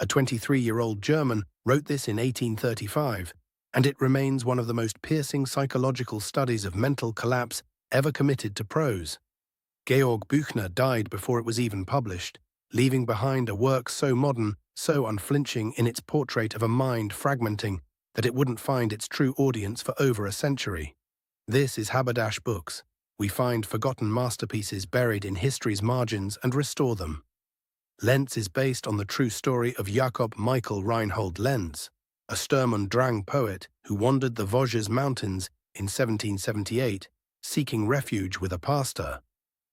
a 23-year-old German, wrote this in 1835, and it remains one of the most piercing psychological studies of mental collapse ever committed to prose. Georg Büchner died before it was even published, leaving behind a work so modern, so unflinching in its portrait of a mind fragmenting that it wouldn't find its true audience for over a century. This is Haberdash Books. We find forgotten masterpieces buried in history's margins and restore them. Lenz is based on the true story of Jakob Michael Reinhold Lenz, a Sturm und Drang poet who wandered the Vosges Mountains in 1778, seeking refuge with a pastor,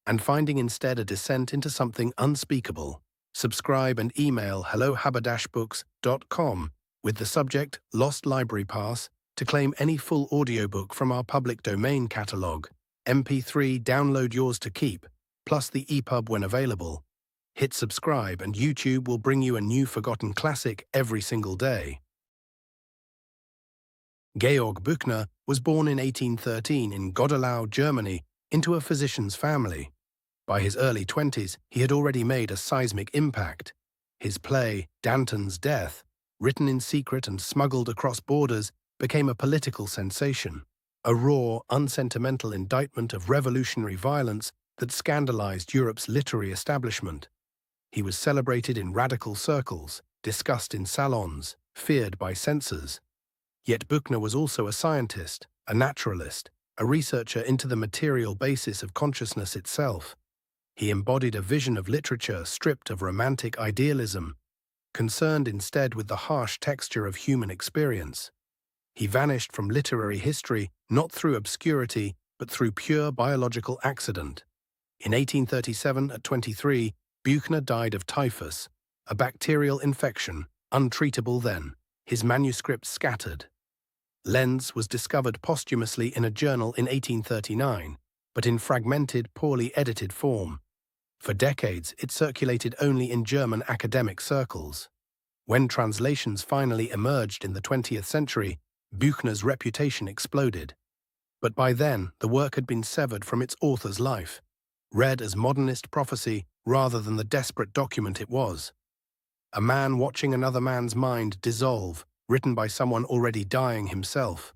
and finding instead a descent into something unspeakable. Subscribe and email hello@haberdashbooks.com with the subject Lost Library Pass to claim any full audiobook from our public domain catalogue. MP3, download yours to keep, plus the EPUB when available. Hit subscribe and YouTube will bring you a new forgotten classic every single day. Georg Büchner was born in 1813 in Goddelau, Germany, into a physician's family. By his early 20s, he had already made a seismic impact. His play, Danton's Death, written in secret and smuggled across borders, became a political sensation, a raw, unsentimental indictment of revolutionary violence that scandalized Europe's literary establishment. He was celebrated in radical circles, discussed in salons, feared by censors. Yet Büchner was also a scientist, a naturalist, a researcher into the material basis of consciousness itself. He embodied a vision of literature stripped of romantic idealism, concerned instead with the harsh texture of human experience. He vanished from literary history not through obscurity, but through pure biological accident. In 1837, at 23, Büchner died of typhus, a bacterial infection, untreatable then, his manuscript scattered. Lenz was discovered posthumously in a journal in 1839, but in fragmented, poorly edited form. For decades, it circulated only in German academic circles. When translations finally emerged in the 20th century, Büchner's reputation exploded. But by then, the work had been severed from its author's life, read as modernist prophecy rather than the desperate document it was. A man watching another man's mind dissolve, written by someone already dying himself.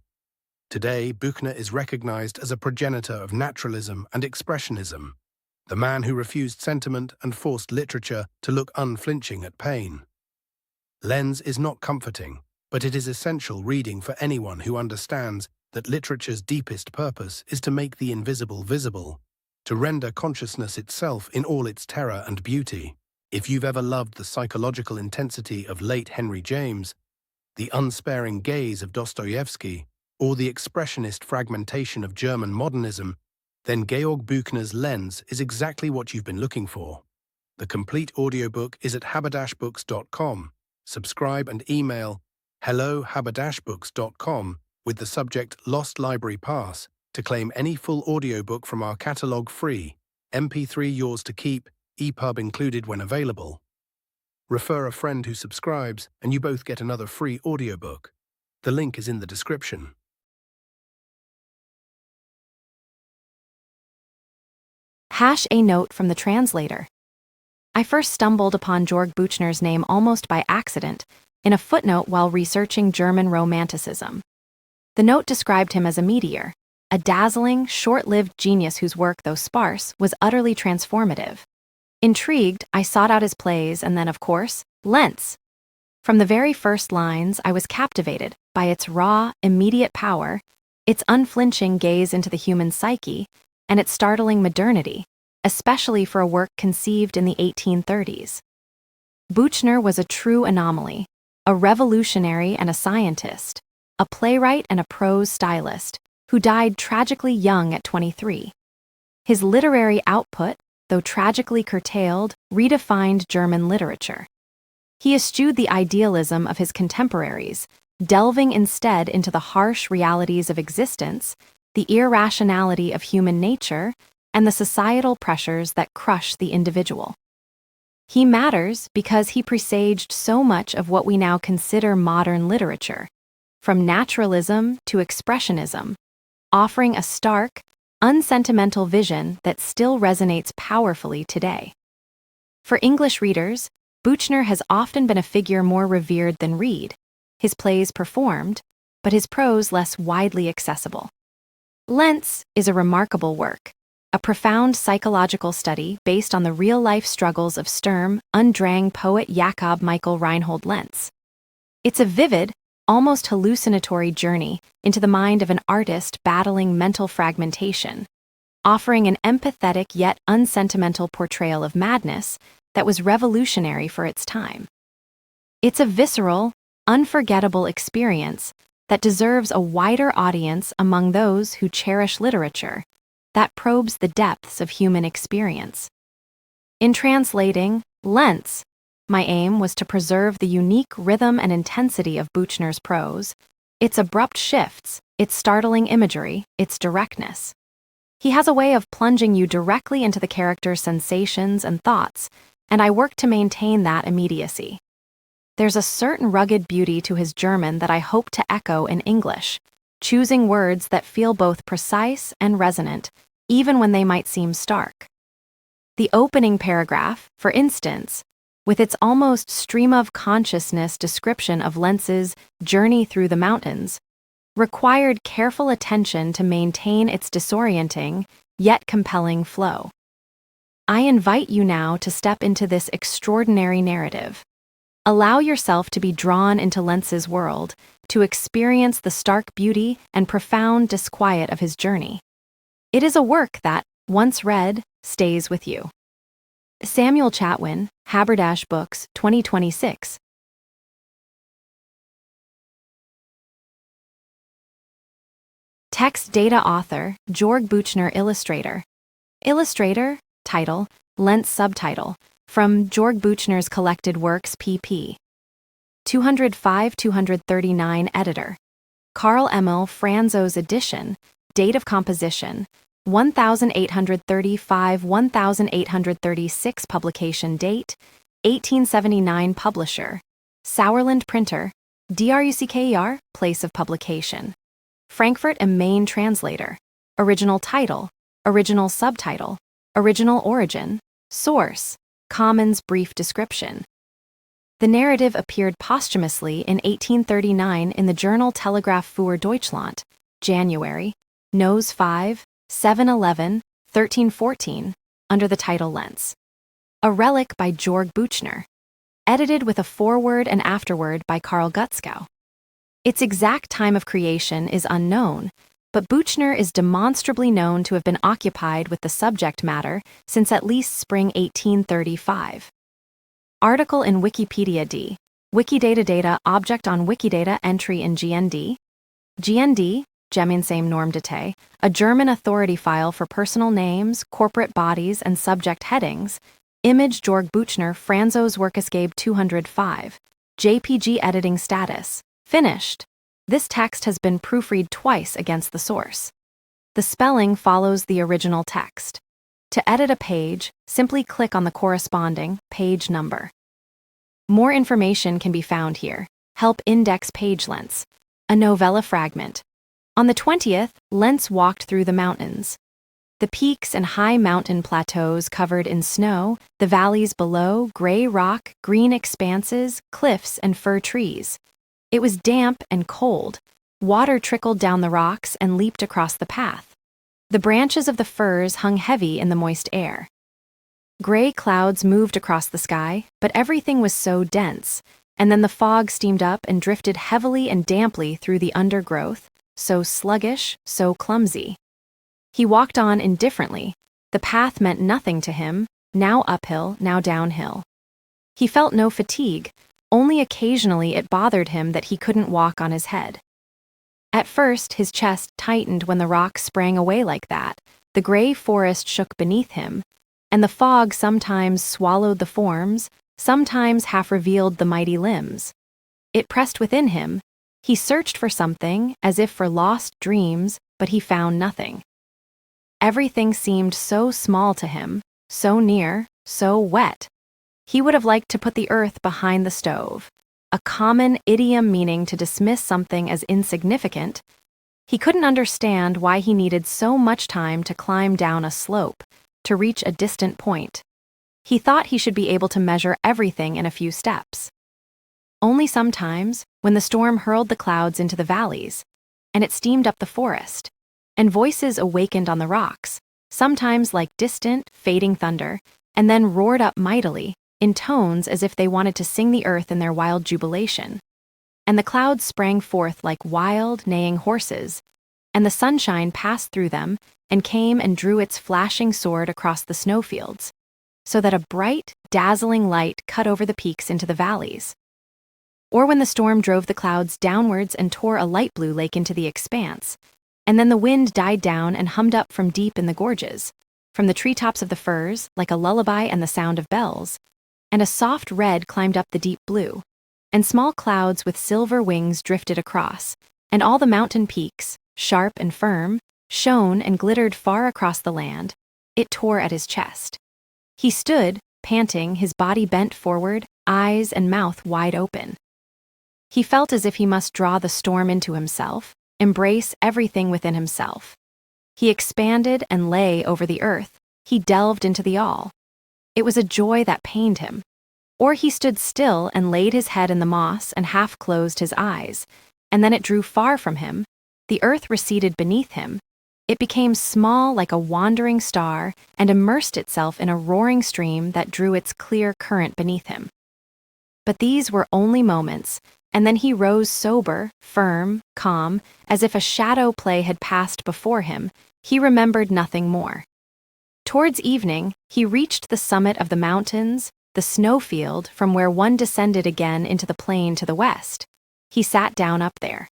Today, Büchner is recognized as a progenitor of naturalism and expressionism, the man who refused sentiment and forced literature to look unflinching at pain. Lenz is not comforting, but it is essential reading for anyone who understands that literature's deepest purpose is to make the invisible visible, to render consciousness itself in all its terror and beauty. If you've ever loved the psychological intensity of late Henry James, the unsparing gaze of Dostoevsky, or the expressionist fragmentation of German modernism, then Georg Büchner's Lenz is exactly what you've been looking for. The complete audiobook is at haberdashbooks.com. Subscribe and email hello@haberdashbooks.com with the subject Lost Library Pass to claim any full audiobook from our catalogue free, MP3 yours to keep, EPUB included when available. Refer a friend who subscribes and you both get another free audiobook. The link is in the description. A note from the translator. I first stumbled upon Georg Büchner's name almost by accident, in a footnote while researching German Romanticism. The note described him as a meteor, a dazzling, short-lived genius whose work, though sparse, was utterly transformative. Intrigued, I sought out his plays and then, of course, Lenz. From the very first lines, I was captivated by its raw, immediate power, its unflinching gaze into the human psyche, and its startling modernity, especially for a work conceived in the 1830s. Büchner was a true anomaly, a revolutionary and a scientist, a playwright and a prose stylist, who died tragically young at 23. His literary output, though tragically curtailed, redefined German literature. He eschewed the idealism of his contemporaries, delving instead into the harsh realities of existence, the irrationality of human nature, and the societal pressures that crush the individual. He matters because he presaged so much of what we now consider modern literature, from naturalism to expressionism, offering a stark, unsentimental vision that still resonates powerfully today. For English readers, Büchner has often been a figure more revered than Reid, his plays performed, but his prose less widely accessible. Lentz is a remarkable work, a profound psychological study based on the real-life struggles of Sturm und Drang poet Jakob Michael Reinhold Lentz. It's a vivid, almost hallucinatory journey into the mind of an artist battling mental fragmentation, offering an empathetic yet unsentimental portrayal of madness that was revolutionary for its time. It's a visceral, unforgettable experience that deserves a wider audience among those who cherish literature that probes the depths of human experience. In translating Lentz, my aim was to preserve the unique rhythm and intensity of Büchner's prose, its abrupt shifts, its startling imagery, its directness. He has a way of plunging you directly into the character's sensations and thoughts, and I worked to maintain that immediacy. There's a certain rugged beauty to his German that I hope to echo in English, choosing words that feel both precise and resonant, even when they might seem stark. The opening paragraph, for instance, with its almost stream-of-consciousness description of Lentz's journey through the mountains, required careful attention to maintain its disorienting, yet compelling flow. I invite you now to step into this extraordinary narrative. Allow yourself to be drawn into Lentz's world, to experience the stark beauty and profound disquiet of his journey. It is a work that, once read, stays with you. Samuel Chatwin, Haberdash Books, 2026. Text data author, Georg Büchner illustrator. Illustrator, title, Lentz subtitle, from Georg Büchner's collected works pp. 205-239 editor. Karl Emil Franzo's edition, date of composition, 1835-1836 publication date, 1879 publisher, Sauerland printer, DRUCKER, place of publication. Frankfurt am Main translator. Original title, original subtitle, original origin, source, Commons brief description. The narrative appeared posthumously in 1839 in the journal Telegraph für Deutschland, January, Nos 5, 711, 1314, under the title Lentz. A relic by Georg Büchner. Edited with a foreword and afterword by Karl Gutzkow. Its exact time of creation is unknown, but Büchner is demonstrably known to have been occupied with the subject matter since at least spring 1835. Article in Wikipedia D. Wikidata data object on Wikidata entry in GND. GND, Gemeinsame Normdatei, a German authority file for personal names, corporate bodies, and subject headings. Image Georg Büchner Franzo's Workesgabe 205. JPG editing status. Finished. This text has been proofread twice against the source. The spelling follows the original text. To edit a page, simply click on the corresponding page number. More information can be found here. Help index page lengths. A novella fragment. On the 20th, Lentz walked through the mountains. The peaks and high mountain plateaus covered in snow, the valleys below, gray rock, green expanses, cliffs, and fir trees. It was damp and cold. Water trickled down the rocks and leaped across the path. The branches of the firs hung heavy in the moist air. Gray clouds moved across the sky, but everything was so dense, and then the fog steamed up and drifted heavily and damply through the undergrowth, so sluggish, so clumsy. He walked on indifferently. The path meant nothing to him, now uphill, now downhill. He felt no fatigue. Only occasionally it bothered him that he couldn't walk on his head. At first, his chest tightened when the rocks sprang away like that, the gray forest shook beneath him, and the fog sometimes swallowed the forms, sometimes half revealed the mighty limbs. It pressed within him. He searched for something, as if for lost dreams, but he found nothing. Everything seemed so small to him, so near, so wet. He would have liked to put the earth behind the stove, a common idiom meaning to dismiss something as insignificant. He couldn't understand why he needed so much time to climb down a slope, to reach a distant point. He thought he should be able to measure everything in a few steps. Only sometimes, when the storm hurled the clouds into the valleys, and it steamed up the forest, and voices awakened on the rocks, sometimes like distant, fading thunder, and then roared up mightily, in tones as if they wanted to sing the earth in their wild jubilation. And the clouds sprang forth like wild, neighing horses, and the sunshine passed through them and came and drew its flashing sword across the snowfields, so that a bright, dazzling light cut over the peaks into the valleys. Or when the storm drove the clouds downwards and tore a light blue lake into the expanse, and then the wind died down and hummed up from deep in the gorges, from the treetops of the firs, like a lullaby and the sound of bells, and a soft red climbed up the deep blue, and small clouds with silver wings drifted across, and all the mountain peaks, sharp and firm, shone and glittered far across the land. It tore at his chest. He stood, panting, his body bent forward, eyes and mouth wide open. He felt as if he must draw the storm into himself, embrace everything within himself. He expanded and lay over the earth. He delved into the all. It was a joy that pained him. Or he stood still and laid his head in the moss and half closed his eyes, and then it drew far from him. The earth receded beneath him. It became small like a wandering star and immersed itself in a roaring stream that drew its clear current beneath him. But these were only moments, and then he rose sober, firm, calm, as if a shadow play had passed before him. He remembered nothing more. Towards evening, he reached the summit of the mountains, the snowfield from where one descended again into the plain to the west. He sat down up there.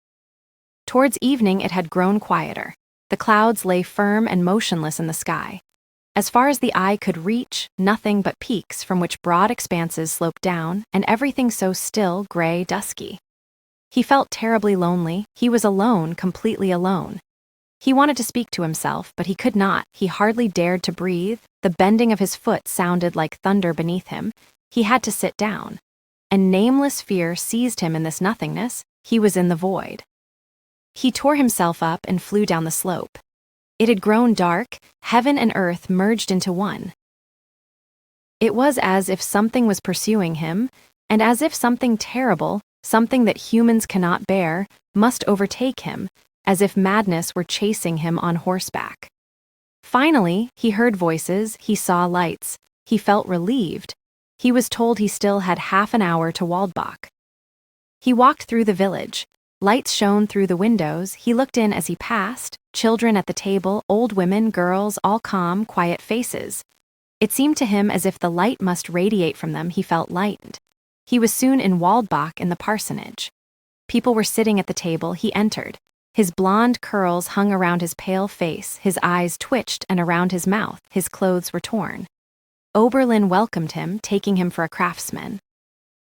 Towards evening it had grown quieter. The clouds lay firm and motionless in the sky. As far as the eye could reach, nothing but peaks from which broad expanses sloped down, and everything so still, gray, dusky. He felt terribly lonely. He was alone, completely alone. He wanted to speak to himself, but he could not. He hardly dared to breathe. The bending of his foot sounded like thunder beneath him. He had to sit down. And nameless fear seized him in this nothingness. He was in the void. He tore himself up and flew down the slope. It had grown dark. Heaven and earth merged into one. It was as if something was pursuing him, and as if something terrible, something that humans cannot bear, must overtake him, as if madness were chasing him on horseback. Finally, he heard voices, he saw lights, he felt relieved. He was told he still had half an hour to Waldbach. He walked through the village. Lights shone through the windows. He looked in as he passed, children at the table, old women, girls, all calm, quiet faces. It seemed to him as if the light must radiate from them. He felt lightened. He was soon in Waldbach in the parsonage. People were sitting at the table. He entered. His blonde curls hung around his pale face, his eyes twitched and around his mouth, his clothes were torn. Oberlin welcomed him, taking him for a craftsman.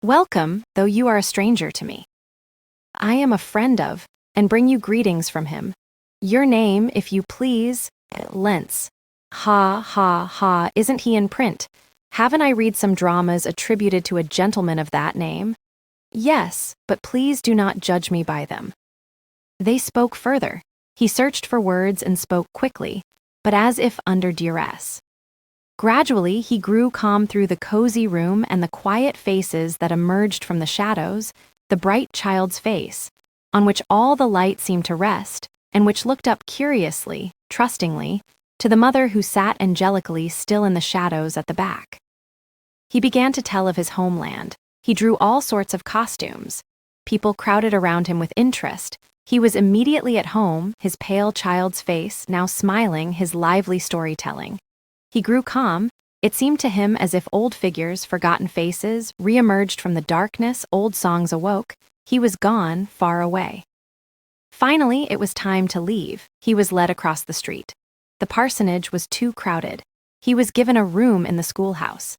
"Welcome, though you are a stranger to me. I am a friend of, and bring you greetings from him. Your name, if you please, Lentz. Ha, ha, ha, isn't he in print? Haven't I read some dramas attributed to a gentleman of that name? Yes, but please do not judge me by them." They spoke further. He searched for words and spoke quickly, but as if under duress. Gradually, he grew calm through the cozy room and the quiet faces that emerged from the shadows, the bright child's face, on which all the light seemed to rest, and which looked up curiously, trustingly, to the mother who sat angelically still in the shadows at the back. He began to tell of his homeland. He drew all sorts of costumes. People crowded around him with interest. He was immediately at home, his pale child's face now smiling, his lively storytelling. He grew calm. It seemed to him as if old figures, forgotten faces, re-emerged from the darkness, old songs awoke. He was gone, far away. Finally, it was time to leave. He was led across the street. The parsonage was too crowded. He was given a room in the schoolhouse.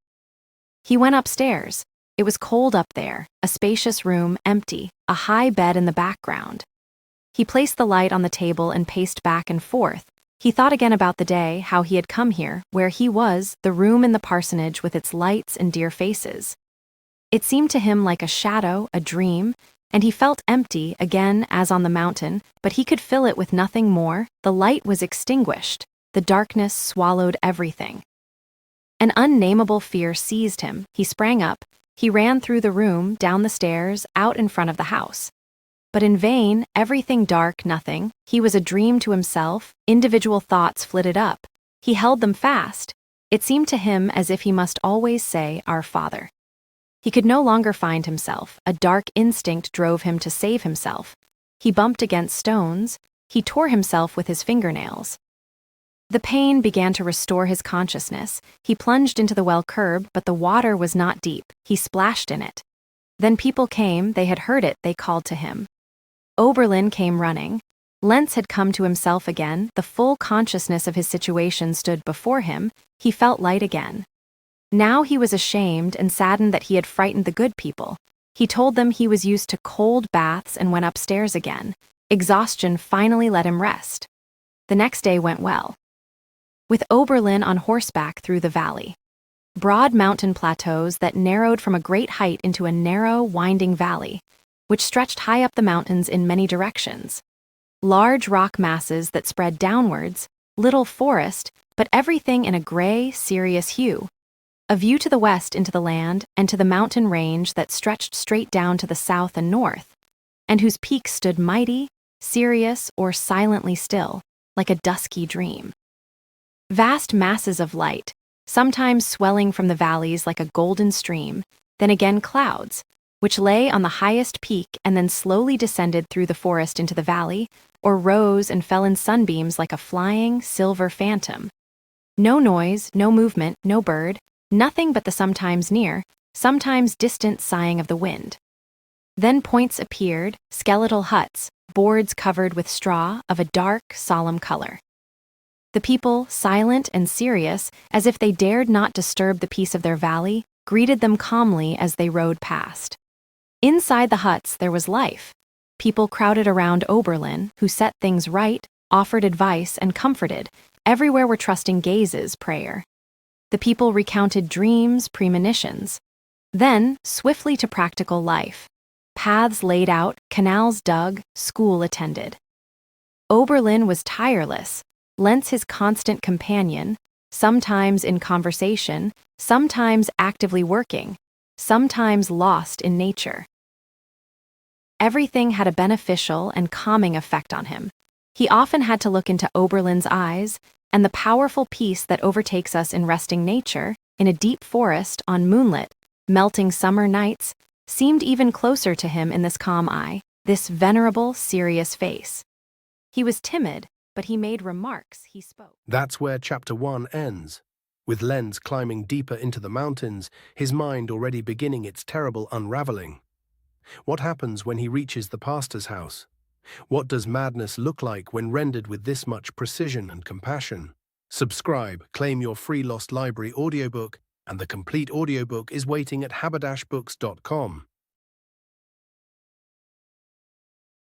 He went upstairs. It was cold up there, a spacious room, empty, a high bed in the background. He placed the light on the table and paced back and forth. He thought again about the day, how he had come here, where he was, the room in the parsonage with its lights and dear faces. It seemed to him like a shadow, a dream, and he felt empty, again as on the mountain, but he could fill it with nothing more. The light was extinguished. The darkness swallowed everything. An unnameable fear seized him. He sprang up. He ran through the room, down the stairs, out in front of the house. But in vain, everything dark, nothing. He was a dream to himself. Individual thoughts flitted up. He held them fast. It seemed to him as if he must always say, "Our Father." He could no longer find himself. A dark instinct drove him to save himself. He bumped against stones. He tore himself with his fingernails. The pain began to restore his consciousness. He plunged into the well curb, but the water was not deep. He splashed in it. Then people came. They had heard it. They called to him. Oberlin came running. Lenz had come to himself again. The full consciousness of his situation stood before him. He felt light again. Now he was ashamed and saddened that he had frightened the good people. He told them he was used to cold baths and went upstairs again. Exhaustion finally let him rest. The next day went well. With Oberlin on horseback through the valley. Broad mountain plateaus that narrowed from a great height into a narrow, winding valley, which stretched high up the mountains in many directions. Large rock masses that spread downwards, little forest, but everything in a gray, serious hue. A view to the west into the land and to the mountain range that stretched straight down to the south and north, and whose peaks stood mighty, serious, or silently still, like a dusky dream. Vast masses of light, sometimes swelling from the valleys like a golden stream, then again clouds, which lay on the highest peak and then slowly descended through the forest into the valley, or rose and fell in sunbeams like a flying, silver phantom. No noise, no movement, no bird, nothing but the sometimes near, sometimes distant sighing of the wind. Then points appeared, skeletal huts, boards covered with straw of a dark, solemn color. The people, silent and serious, as if they dared not disturb the peace of their valley, greeted them calmly as they rode past. Inside the huts there was life. People crowded around Oberlin, who set things right, offered advice, and comforted. Everywhere were trusting gazes, prayer. The people recounted dreams, premonitions. Then, swiftly to practical life. Paths laid out, canals dug, school attended. Oberlin was tireless, Lenz his constant companion, sometimes in conversation, sometimes actively working, sometimes lost in nature. Everything had a beneficial and calming effect on him. He often had to look into Oberlin's eyes, and the powerful peace that overtakes us in resting nature, in a deep forest, on moonlit, melting summer nights, seemed even closer to him in this calm eye, this venerable, serious face. He was timid, but he made remarks, he spoke. That's where Chapter 1 ends, with Lenz climbing deeper into the mountains, his mind already beginning its terrible unraveling. What happens when he reaches the pastor's house? What does madness look like when rendered with this much precision and compassion? Subscribe, claim your free Lost Library audiobook, and the complete audiobook is waiting at haberdashbooks.com.